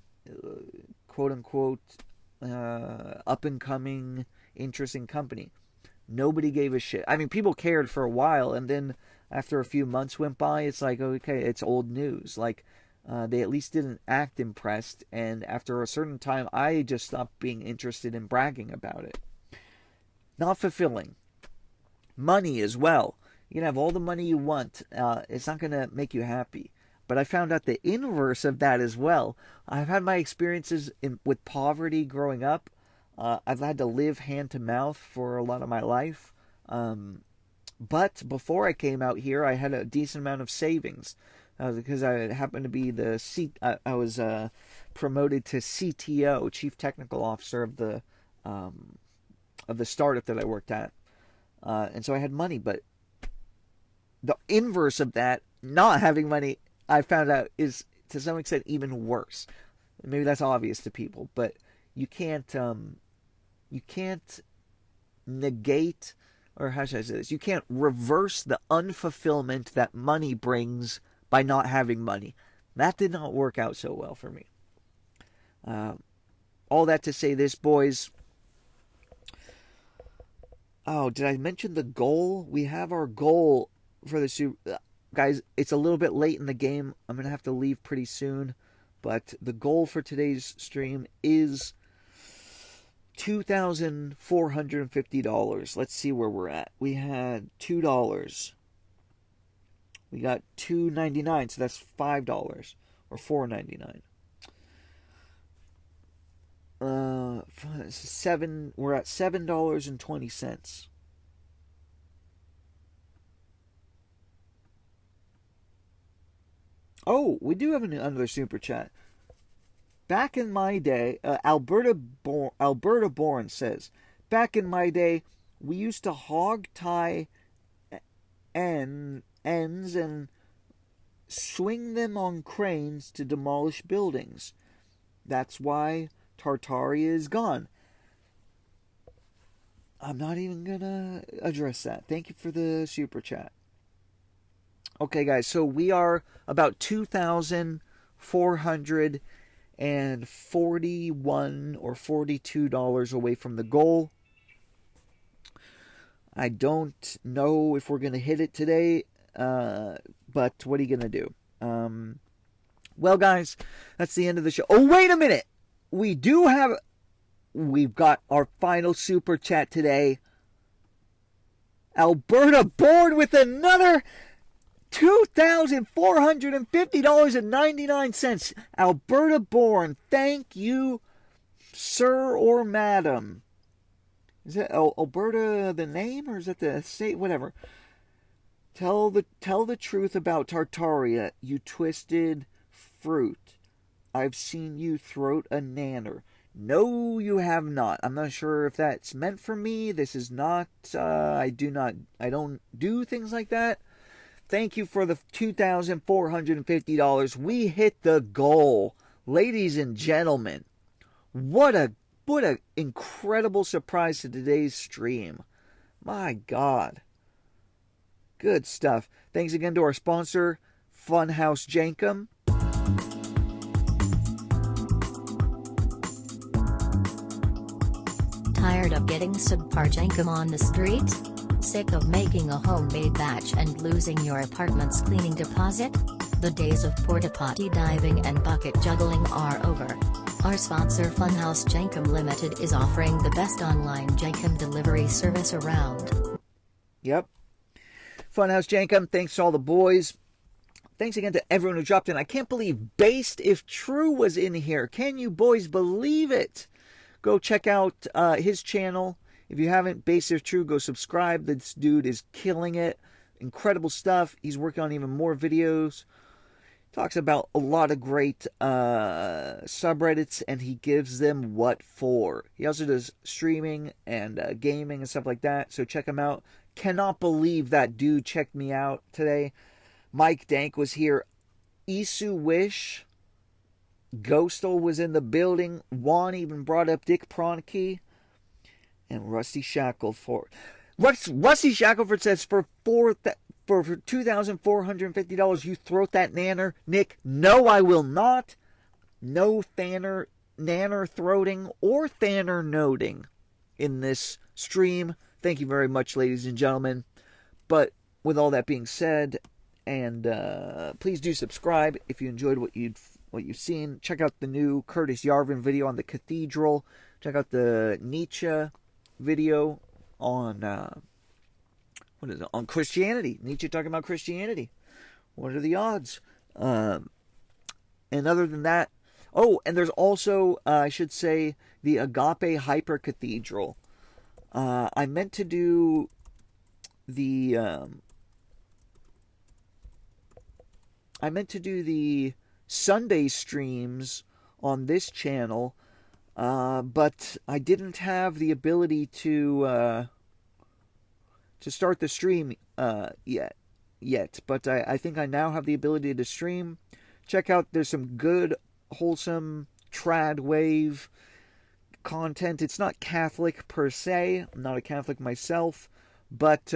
quote unquote up and coming, interesting company. Nobody gave a shit. I mean, people cared for a while, and then after a few months went by, it's like, okay, it's old news. Like, they at least didn't act impressed, and after a certain time, I just stopped being interested in bragging about it. Not fulfilling. Money as well. You can have all the money you want. It's not going to make you happy. But I found out the inverse of that as well. I've had my experiences with poverty growing up. I've had to live hand to mouth for a lot of my life. But before I came out here, I had a decent amount of savings. Because I happened to be I was promoted to CTO, Chief Technical Officer of the startup that I worked at. And so I had money, but the inverse of that, not having money, I found out is to some extent even worse. Maybe that's obvious to people, but you can't negate, or how should I say this? You can't reverse the unfulfillment that money brings by not having money. That did not work out so well for me. All that to say this, boys. Oh, did I mention the goal? We have our goal for the Super... Guys, it's a little bit late in the game. I'm going to have to leave pretty soon. But the goal for today's stream is $2,450. Let's see where we're at. We had $2. We got $2.99, so that's $5 or $4.99. We're at $7.20. Oh, we do have another super chat. Back in my day, Alberta Bourne says, back in my day, we used to hog tie ends and swing them on cranes to demolish buildings. That's why Tartaria is gone. I'm not even gonna address that. Thank you for the super chat. Okay, guys, so we are about $2,441 or $42 away from the goal. I don't know if we're gonna hit it today, but what are you gonna do? Well, guys, that's the end of the show. Oh, wait a minute! We've got our final super chat today. Alberta Bourne with another $2,450.99. Alberta Bourne, thank you, sir or madam. Is that Alberta the name, or is that the state? Whatever. Tell the truth about Tartaria, you twisted fruit. I've seen you throat a nanner. No, you have not. I'm not sure if that's meant for me. This is not, I don't do things like that. Thank you for the $2,450. We hit the goal. Ladies and gentlemen, what a incredible surprise to today's stream. My God. Good stuff. Thanks again to our sponsor, Funhouse Jankum. Tired of getting subpar jankum on the street? Sick of making a homemade batch and losing your apartment's cleaning deposit? The days of porta potty diving and bucket juggling are over. Our sponsor Funhouse Jankum Limited is offering the best online jankum delivery service around. Yep. Funhouse Jankum, thanks to all the boys. Thanks again to everyone who dropped in. I can't believe Based If True was in here. Can you boys believe it? Go check out his channel. If you haven't, Based If True, go subscribe. This dude is killing it. Incredible stuff. He's working on even more videos. Talks about a lot of great subreddits, and he gives them what for. He also does streaming and gaming and stuff like that, so check him out. Cannot believe that dude checked me out today. Mike Dank was here. Isu Wish. Ghostal was in the building. Juan even brought up Dick Pronkey. And Rusty Shackleford. Rusty Shackleford says for $2,450 you throat that nanner. Nick, no, I will not. No nanner throating or thanner noting in this stream. Thank you very much, ladies and gentlemen. But with all that being said, and please do subscribe if you enjoyed what you've seen. Check out the new Curtis Yarvin video on the cathedral. Check out the Nietzsche video on on Christianity. Nietzsche talking about Christianity. What are the odds? And other than that, and there's also I should say the Agape Hyper Cathedral. I meant to do the Sunday streams on this channel, but I didn't have the ability to start the stream yet. But I think I now have the ability to stream. Check out, there's some good, wholesome, trad wave content. It's not Catholic per se. I'm not a Catholic myself, but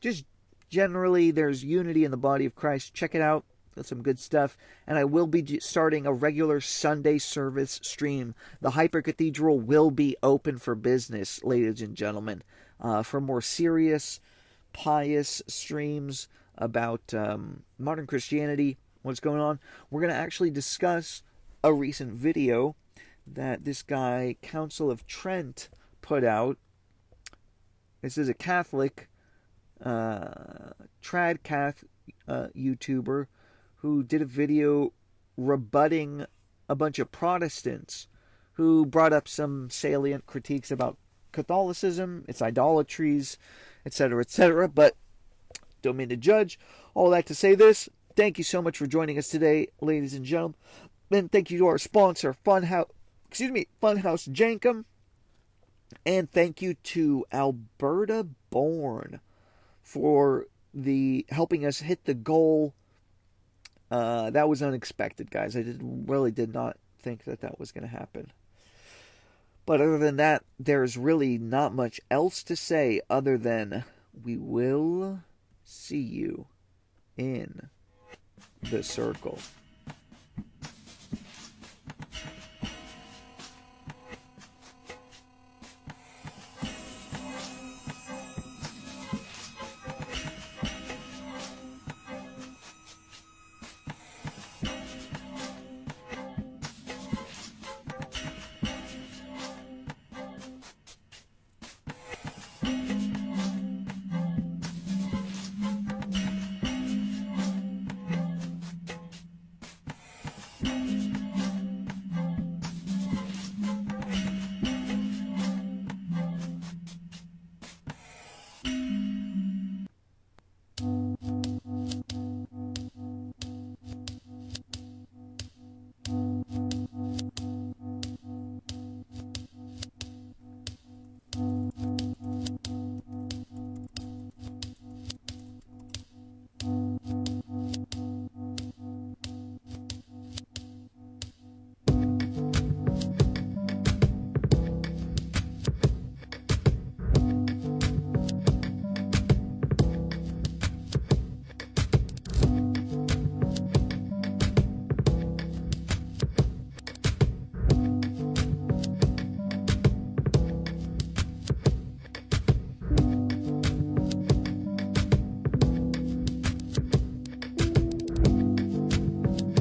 just generally there's unity in the body of Christ. Check it out. That's some good stuff. And I will be starting a regular Sunday service stream. The Hyper Cathedral will be open for business, ladies and gentlemen, for more serious, pious streams about modern Christianity, what's going on. We're going to actually discuss a recent video that this guy, Council of Trent, put out. This is a Catholic, trad Catholic YouTuber who did a video rebutting a bunch of Protestants who brought up some salient critiques about Catholicism, its idolatries, etc., etc. But don't mean to judge. All that to say this, thank you so much for joining us today, ladies and gentlemen. And thank you to our sponsor, Funhouse Jankum. And thank you to Alberta Born for helping us hit the goal. That was unexpected, guys. I really did not think that was going to happen. But other than that, there's really not much else to say other than we will see you in the circle.